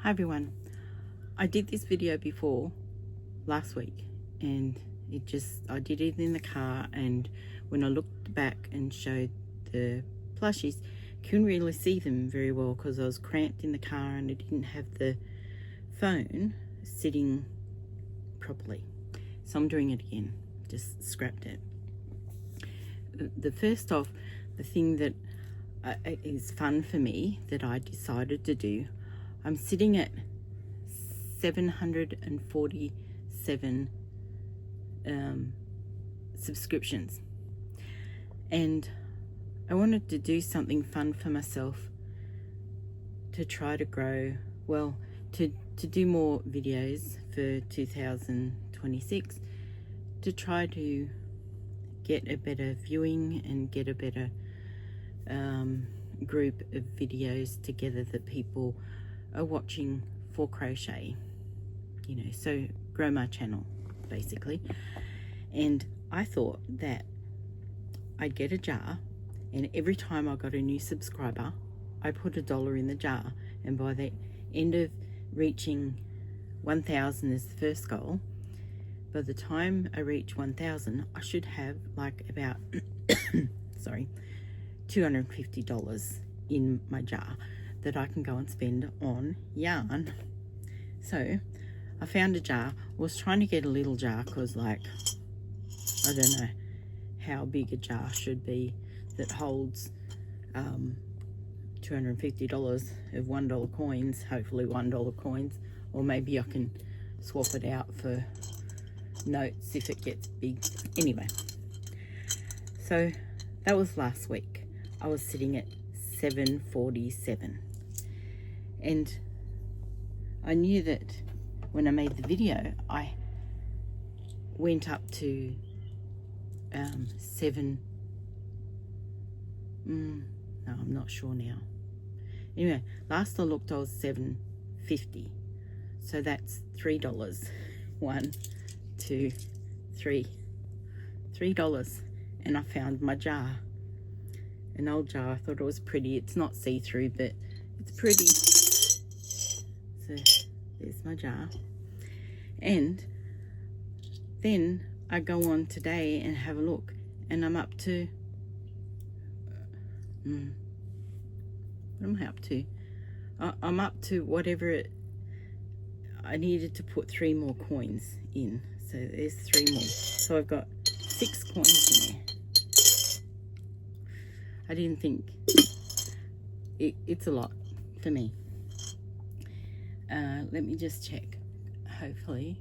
Hi everyone. I did this video before last week and I did it in the car, and when I looked back and showed the plushies, couldn't really see them very well because I was cramped in the car and I didn't have the phone sitting properly. So I'm doing it again, just scrapped it. The first off, the thing that is fun for me that I decided to do, I'm sitting at 747 subscriptions, and I wanted to do something fun for myself to try to grow, well, to do more videos for 2026, to try to get a better viewing and get a better group of videos together that people are watching for crochet, you know, so grow my channel basically. And I thought that I'd get a jar, and every time I got a new subscriber I put $1 in the jar, and by the end of reaching 1,000 as the first goal, by the time I reach 1,000 I should have like about sorry, $250 in my jar that I can go and spend on yarn. So I found a jar. I was trying to get a little jar because, like, I don't know how big a jar should be that holds $250 of $1 coins, hopefully $1 coins, or maybe I can swap it out for notes if it gets big. Anyway, so that was last week. I was sitting at 747, and I knew that when I made the video I went up to no, I'm not sure now. Anyway, last I looked I was 750, so that's $3. $1, 2, 3, $3. And I found my jar, an old jar. I thought it was pretty. It's not see-through, but it's pretty. So there's my jar. And then I go on today and have a look, and I'm up to what am I up to? I'm up to whatever I needed to put 3 more coins in. So there's 3 more. So I've got 6 coins in there. I didn't think it's a lot for me. Let me just check. Hopefully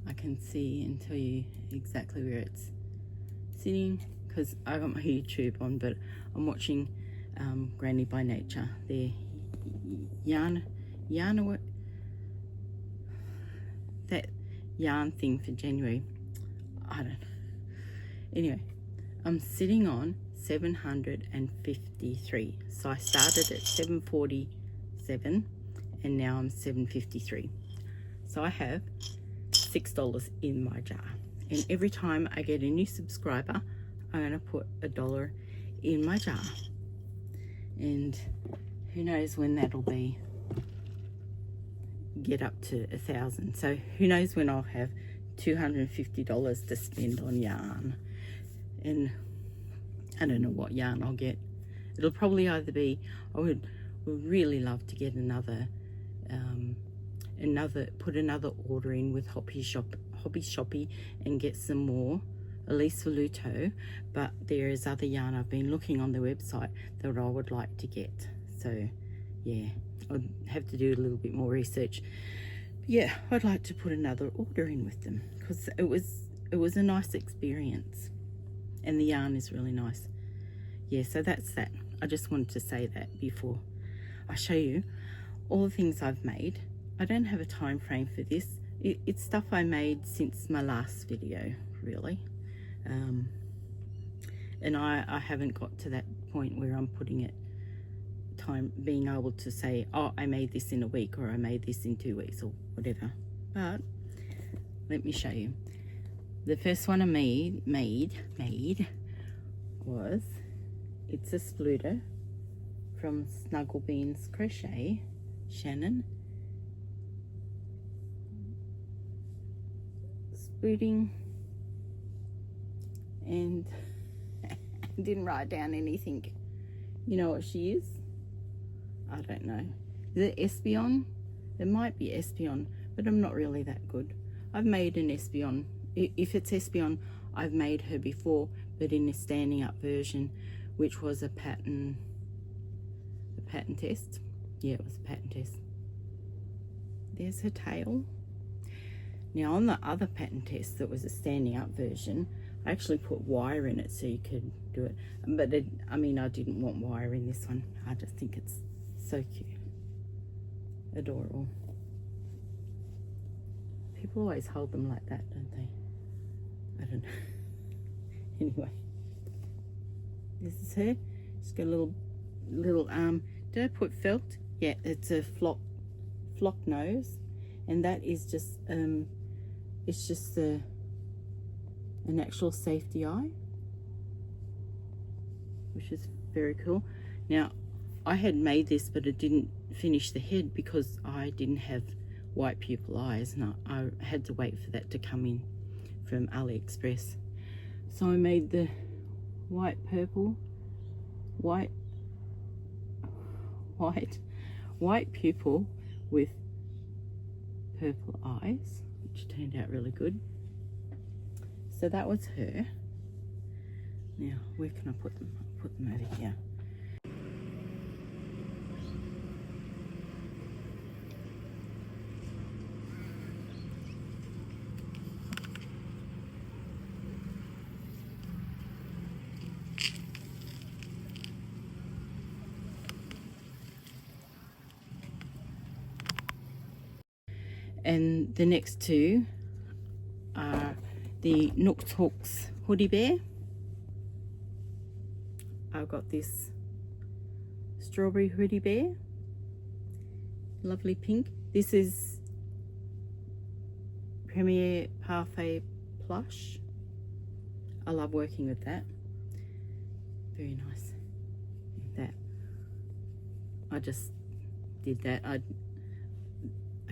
I can see and tell you exactly where it's sitting, because I got my YouTube on, but I'm watching Granny by Nature. Their yarn that yarn thing for January. I don't know. Anyway, I'm sitting on 753. So I started at 747 and now I'm 753. So I have $6 in my jar, and every time I get a new subscriber I'm going to put $1 in my jar, and who knows when that'll be, get up to 1,000. So who knows when I'll have $250 to spend on yarn. And I don't know what yarn I'll get. It'll probably either be, I would really love to get another put another order in with Hobby Shoppy and get some more, at least for Luto. But there is other yarn I've been looking on the website that I would like to get. So yeah, I'd have to do a little bit more research. Yeah, I'd like to put another order in with them because it was a nice experience, and the yarn is really nice. Yeah, so that's that. I just wanted to say that before I show you all the things I've made. I don't have a time frame for this. It's stuff I made since my last video, really. And I haven't got to that point where I'm putting it being able to say, oh, I made this in a week, or I made this in 2 weeks, or whatever. But let me show you. The first one I made was, it's a splutter from Snugglebean's Crochet, Shannon, looting, and didn't write down anything. You know what she is? I don't know. Is it Espion? It might be Espion, but I'm not really that good. I've made an Espion. If it's Espion, I've made her before, but in a standing up version, which was a pattern test. Yeah, it was a pattern test. There's her tail. Now on the other pattern test that was a standing up version, I actually put wire in it so you could do it. But I mean, I didn't want wire in this one. I just think it's so cute. Adorable. People always hold them like that, don't they? I don't know. Anyway, this is her. She's got a little did I put felt? Yeah, it's a flock nose, and that is just it's just an actual safety eye, which is very cool. Now I had made this, but it didn't finish the head because I didn't have white pupil eyes, and I had to wait for that to come in from AliExpress. So I made the white pupil with purple eyes, which turned out really good. So that was her. Now where can I put them? I'll put them over here. And the next two are the Sew Hoodie Bear. I've got this strawberry hoodie bear, lovely pink. This is Premier Parfait Plush. I love working with that. Very nice. That I just did that. I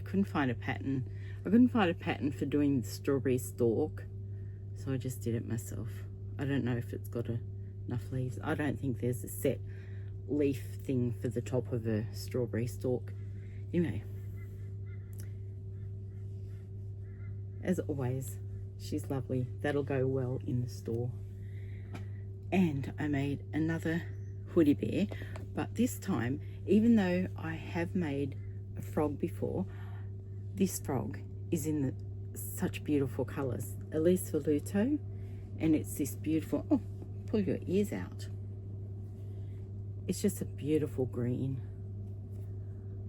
couldn't find a pattern. I couldn't find a pattern for doing the strawberry stalk, so I just did it myself. I don't know if it's got enough leaves. I don't think there's a set leaf thing for the top of a strawberry stalk. Anyway, as always, she's lovely. That'll go well in the store. And I made another hoodie bear, but this time, even though I have made a frog before, this frog is in such beautiful colors. Elise Veluto, and it's this beautiful, oh, pull your ears out. It's just a beautiful green.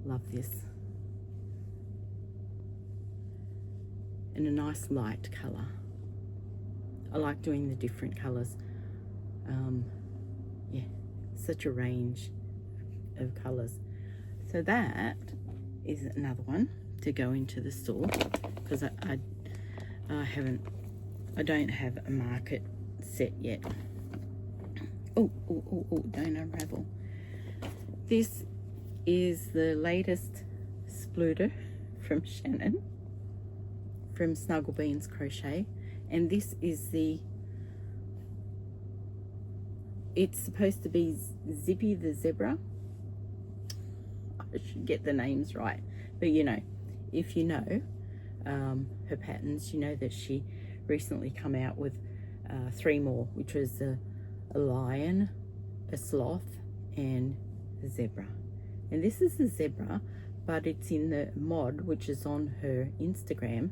Love this. And a nice light color. I like doing the different colors. Yeah, such a range of colors. So that is another one to go into the store, because I don't have a market set yet. Oh, don't unravel. This is the latest spluter from Shannon from Snuggle Beans Crochet, and this is it's supposed to be Zippy the Zebra. I should get the names right, but you know, if you know her patterns, you know that she recently come out with 3 more, which was a lion, a sloth, and a zebra. And this is the zebra, but it's in the mod, which is on her Instagram.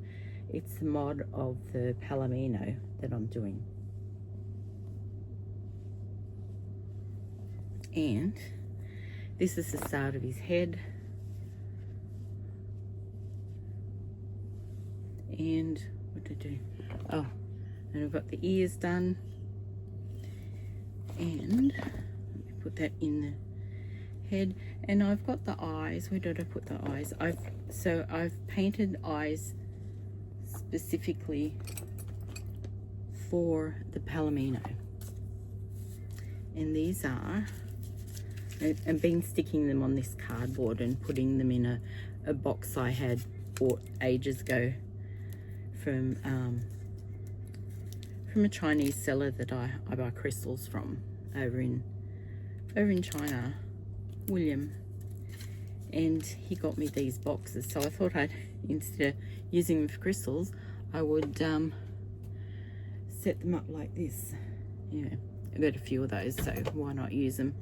It's the mod of the Palomino that I'm doing. And this is the start of his head. And what did I do? Oh, and I've got the ears done. And let me put that in the head. And I've got the eyes. Where did I put the eyes? I've painted eyes specifically for the Palomino. And these are, I've been sticking them on this cardboard and putting them in a box I had bought ages ago from from a Chinese seller that I buy crystals from over in China, William, and he got me these boxes. So I thought I'd, instead of using them for crystals, I would set them up like this. You know, I've got a few of those, so why not use them?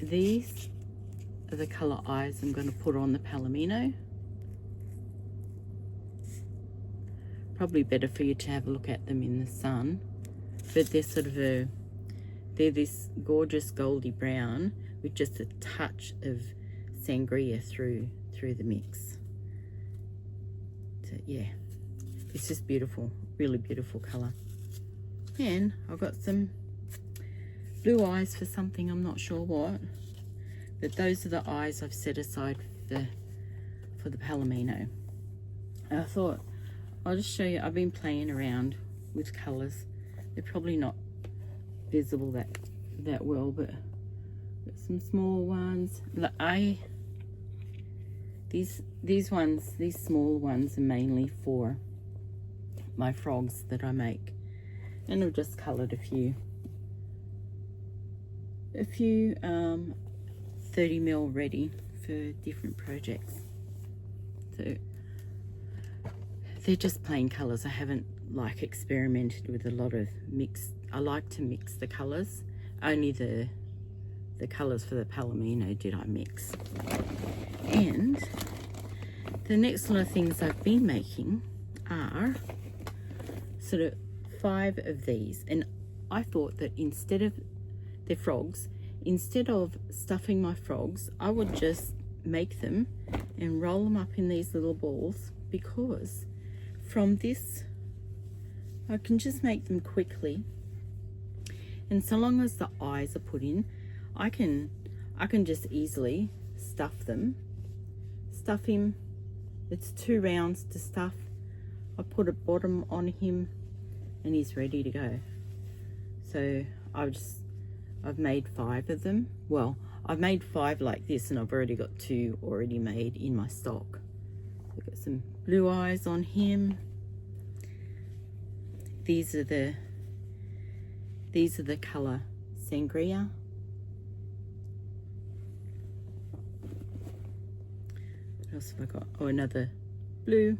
These are the colour eyes I'm going to put on the Palomino. Probably better for you to have a look at them in the sun, but they're sort of they're this gorgeous goldy brown with just a touch of sangria through the mix. So yeah, it's just beautiful, really beautiful colour. And I've got some blue eyes for something, I'm not sure what, but those are the eyes I've set aside for the Palomino. And I thought I'll just show you. I've been playing around with colours. They're probably not visible that well, but got some small ones. These small ones are mainly for my frogs that I make, and I've just coloured a few 30mm ready for different projects. So they're just plain colours. I haven't like experimented with a lot of mix. I like to mix the colours. Only the colours for the Palomino did I mix. And the next lot of things I've been making are sort of 5 of these. And I thought that instead of the frogs, instead of stuffing my frogs, I would just make them and roll them up in these little balls, because from this I can just make them quickly, and so long as the eyes are put in, I can just easily stuff him. It's 2 rounds to stuff. I put a bottom on him and he's ready to go. So I've made 5 of them. Well, I've made 5 like this, and I've already got 2 already made in my stock. I've got some blue eyes on him. These are the colour sangria. What else have I got? Oh, another blue.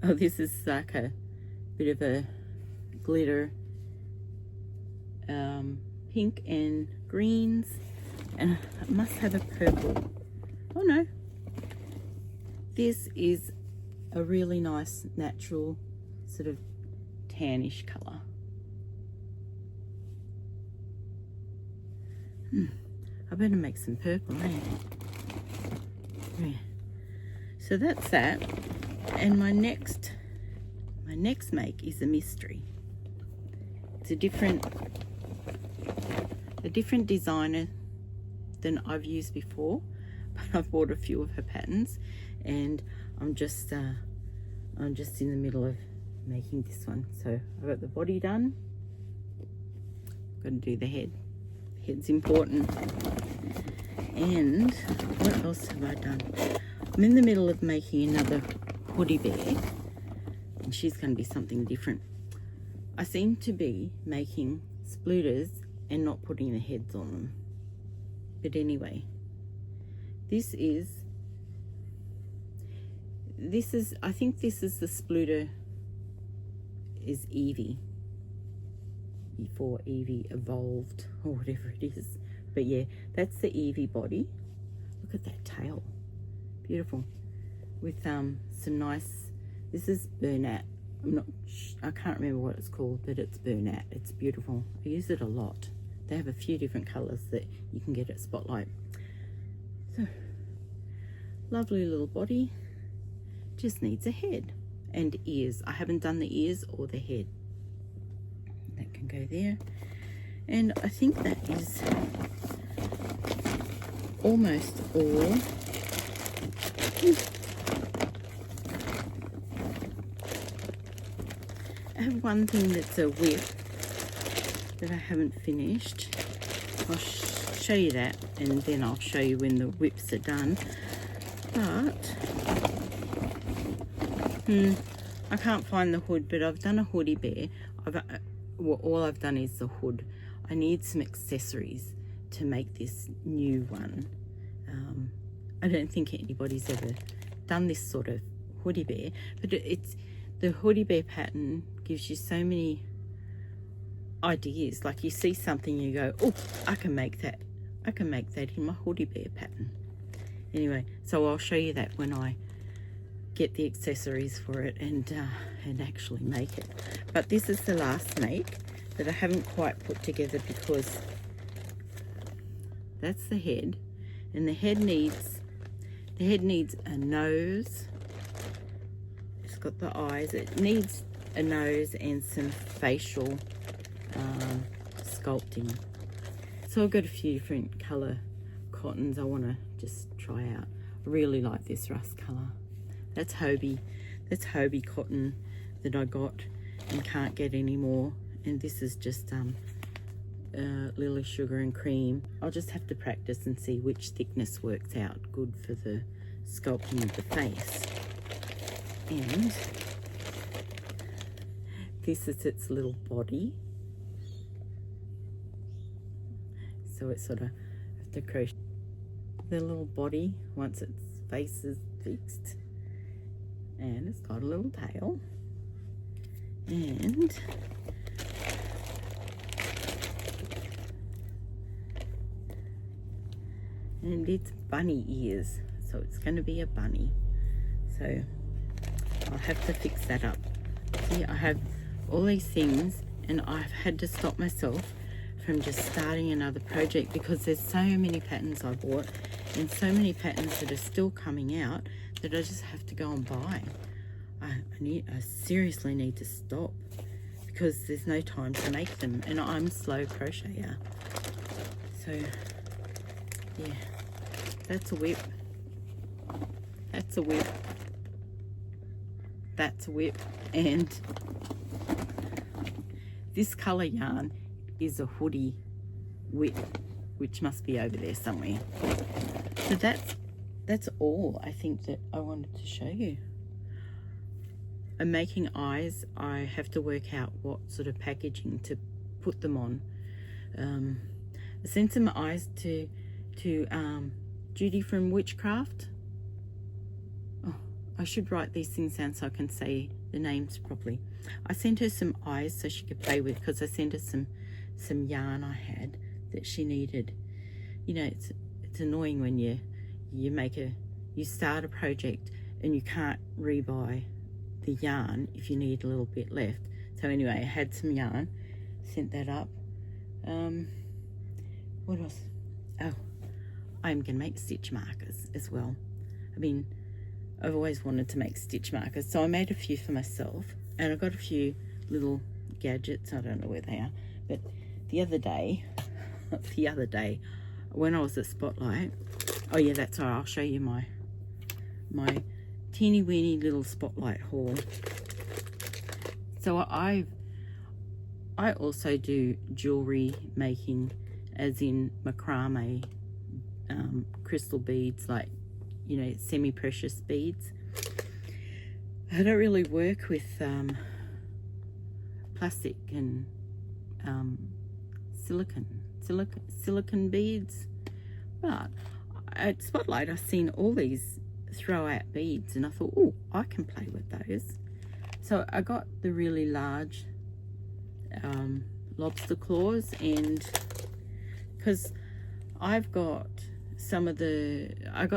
Oh, this is like a bit of a glitter, pink and greens, and I must have a purple. Oh no, this is a really nice natural sort of tannish colour. I better make some purple, eh? Yeah. So that's that. And my next make is a mystery. It's a different designer than I've used before, but I've bought a few of her patterns, and I'm just in the middle of making this one. So I've got the body done. Got to do the head. Head's important. And what else have I done? I'm in the middle of making another hoodie bear, and she's going to be something different. I seem to be making splooters and not putting the heads on them. But anyway, this is I think this is the splooter is Evie, before Evie evolved or whatever it is. But yeah, that's the Evie body. Look at that tail, beautiful, with some nice, this is Bernat. I can't remember what it's called, but it's Bernat. It's beautiful. I use it a lot. They have a few different colours that you can get at Spotlight. So lovely little body, just needs a head and ears. I haven't done the ears or the head. That can go there, and I think that is almost all. I have one thing that's a whip that I haven't finished. I'll show you that, and then I'll show you when the whips are done. But I can't find the hood, but I've done a hoodie bear. Well, all I've done is the hood. I need some accessories to make this new one. I don't think anybody's ever done this sort of hoodie bear, but it's the hoodie bear pattern gives you so many ideas. Like you see something, you go, oh, I can make that in my hoodie bear pattern. Anyway, so I'll show you that when I get the accessories for it and actually make it. But this is the last make that I haven't quite put together, because that's the head, and the head needs a nose. It's got the eyes. It needs a nose and some facial sculpting. So I've got a few different colour cottons I want to just try out. I really like this rust colour. That's Hobie cotton that I got and can't get anymore. And this is just Lily Sugar and Cream. I'll just have to practice and see which thickness works out good for the sculpting of the face. And this is its little body. So it's sort of have to crochet the little body once its face is fixed. And it's got a little tail. And it's bunny ears, so it's going to be a bunny. So I'll have to fix that up. See, I have all these things, and I've had to stop myself from just starting another project because there's so many patterns I bought and so many patterns that are still coming out that I just have to go and buy. I seriously need to stop because there's no time to make them, and I'm a slow crocheter. So yeah, that's a whip. That's a whip. That's a whip. And this colour yarn is a hoodie whip, which must be over there somewhere. So that's all I think that I wanted to show you. I'm making eyes. I have to work out what sort of packaging to put them on. I sent some eyes to Judy from Witchcraft. Oh, I should write these things down so I can say the names properly. I sent her some eyes so she could play with, because I sent her some yarn I had that she needed. You know, it's annoying when you start a project and you can't rebuy the yarn if you need a little bit left. So anyway, I had some yarn, sent that up. What else? Oh, I'm gonna make stitch markers as well. I mean, I've always wanted to make stitch markers, so I made a few for myself, and I got a few little gadgets. I don't know where they are, but the other day when I was at Spotlight, oh yeah, that's all right, I'll show you my teeny weeny little Spotlight haul. So I also do jewelry making, as in macrame, crystal beads, like, you know, semi-precious beads. I don't really work with plastic and silicone beads, but at Spotlight I seen all these throw out beads, and I thought, oh, I can play with those. So I got the really large lobster claws, and because I got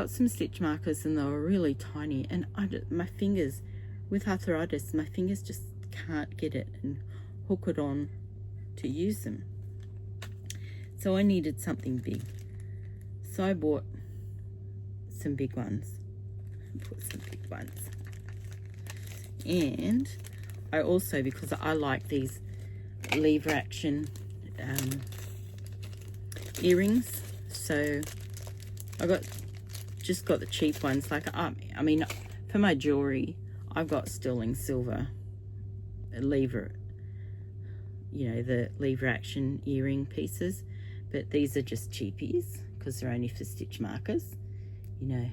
some stitch markers and they were really tiny, and my fingers, with arthritis, my fingers just can't get it and hook it on to use them. So I needed something big. So I bought some big ones. Put some big ones. And I also, because I like these lever action earrings, so I just got the cheap ones. Like I mean, for my jewelry, I've got sterling silver lever, you know, the lever action earring pieces, but these are just cheapies because they're only for stitch markers, you know,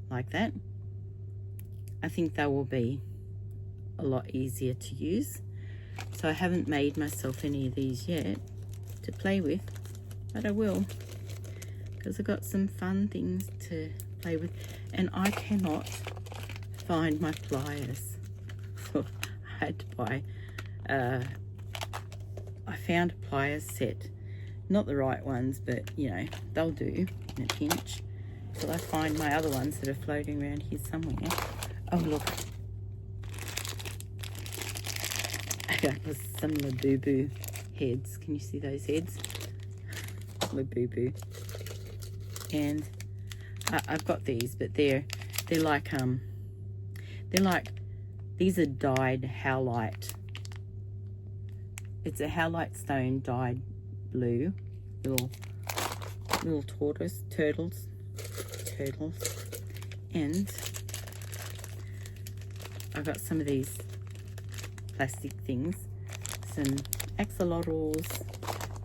like that. I think they will be a lot easier to use. So I haven't made myself any of these yet to play with, but I will, because I've got some fun things to play with. And I cannot find my pliers, so I had to buy I found a pliers set, not the right ones, but you know, they'll do in a pinch, till I find my other ones that are floating around here somewhere. Oh look, I got some Labubu heads. Can you see those heads? Labubu. And I've got these, but they're like these are dyed howlite. It's a howlite stone dyed blue. Little turtles. And I got some of these plastic things, some axolotls.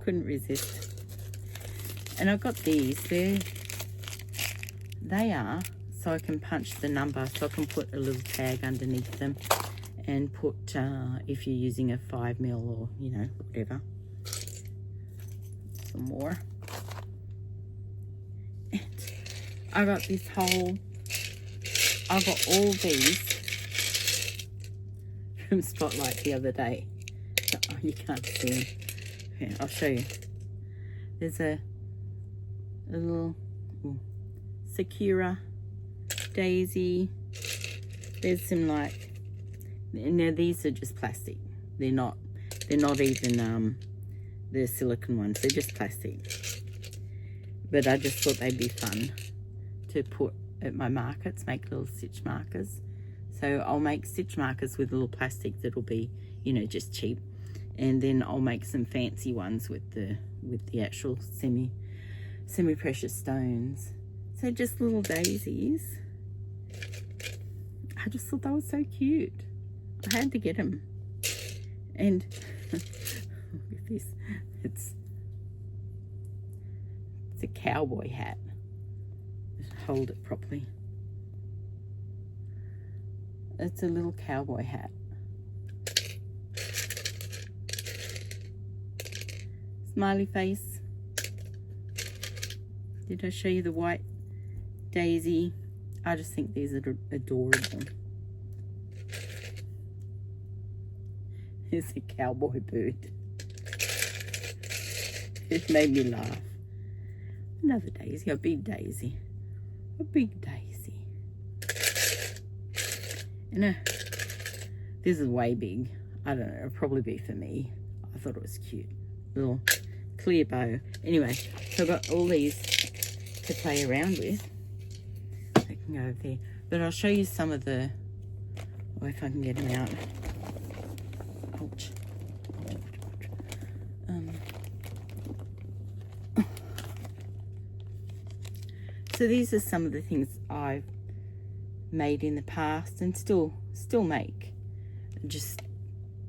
Couldn't resist. And I've got these. They are so I can punch the number, so I can put a little tag underneath them and put if you're using a 5mm or you know, whatever. Some more. And I got this whole, I got all these from Spotlight the other day. Oh, you can't see them. Okay, I'll show you. There's a little Sakura, Daisy. There's some like, now these are just plastic. They're not even the silicone ones. They're just plastic. But I just thought they'd be fun to put at my markets, make little stitch markers. So I'll make stitch markers with little plastic that'll be, you know, just cheap. And then I'll make some fancy ones with the actual semi-precious stones. So just little daisies. I just thought that was so cute. I had to get them. And look at this. It's a cowboy hat. Just hold it properly. It's a little cowboy hat. Smiley face. Did I show you the white daisy? I just think these are adorable. It's a cowboy bird. It made me laugh. Another daisy, a big daisy. A big daisy. And this is way big. I don't know, it'll probably be for me. I thought it was cute. Little clear bow. Anyway, so I've got all these to play around with. I can go over there. But I'll show you some of the, oh, if I can get them out. Ouch. So these are some of the things I've made in the past and still make. Just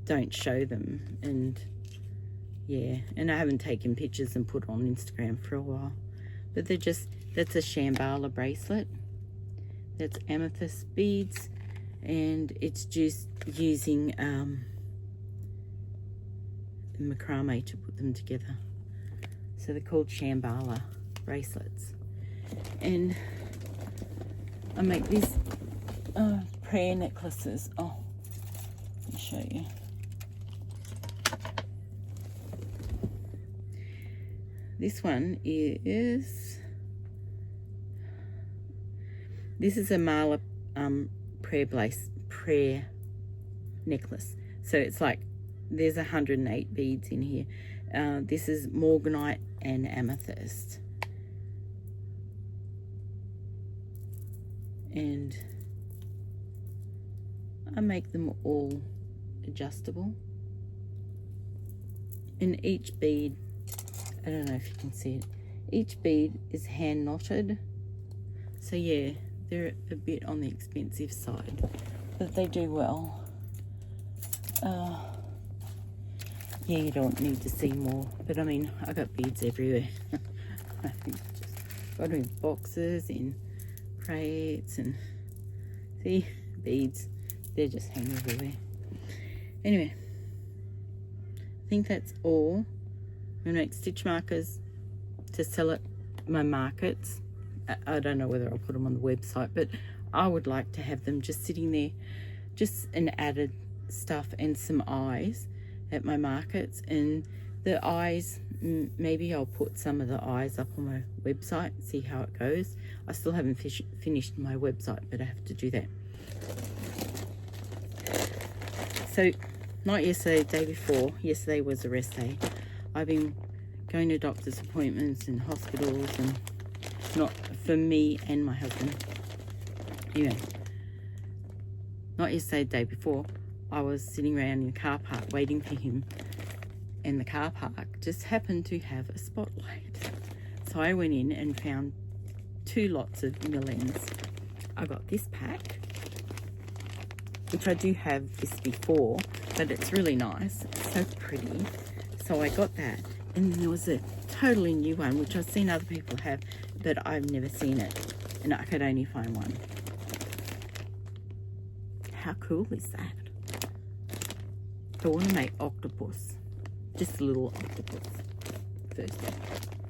don't show them. And yeah, and I haven't taken pictures and put on Instagram for a while. But they're just, that's a Shambhala bracelet. That's amethyst beads. And it's just using macrame to put them together. So they're called Shambhala bracelets. And I make these prayer necklaces. Oh, let me show you. This one is, this is a mala prayer necklace. So it's like, there's 108 beads in here. This is morganite and amethyst. And I make them all adjustable. And each bead, I don't know if you can see it, each bead is hand knotted. So yeah, they're a bit on the expensive side, but they do well. Yeah, you don't need to see more, but I mean, I got beads everywhere. I think just got them in boxes, in crates, and see, beads, they're just hanging everywhere. Anyway, I think that's all. I'm going to make stitch markers to sell at my markets. I don't know whether I'll put them on the website, but I would like to have them just sitting there, just an added stuff and some eyes at my markets. And the eyes, maybe I'll put some of the eyes up on my website, see how it goes. I still haven't finished my website, but I have to do that. So, not yesterday, the day before. Yesterday was a rest day. I've been going to doctor's appointments and hospitals, and not for me and my husband. Anyway, not yesterday, the day before. I was sitting around in the car park waiting for him, and the car park just happened to have a spotlight. So I went in and found 2 lots of millings. I got this pack, which I do have this before, but it's really nice. It's so pretty. So I got that. And then there was a totally new one, which I've seen other people have, but I've never seen it. And I could only find one. How cool is that? I want to make octopus. Just a little octopus first.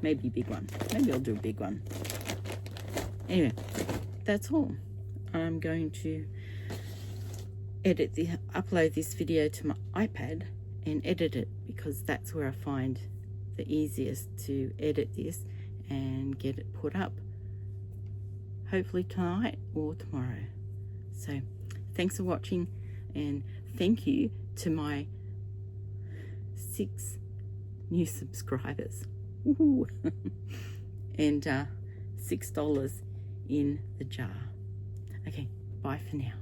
Maybe a big one. Maybe I'll do a big one. Anyway, that's all. I'm going to upload this video to my iPad and edit it, because that's where I find the easiest to edit this and get it put up, hopefully tonight or tomorrow. So thanks for watching, and thank you to my 6 new subscribers. Woohoo! And $6 in the jar. Okay, bye for now.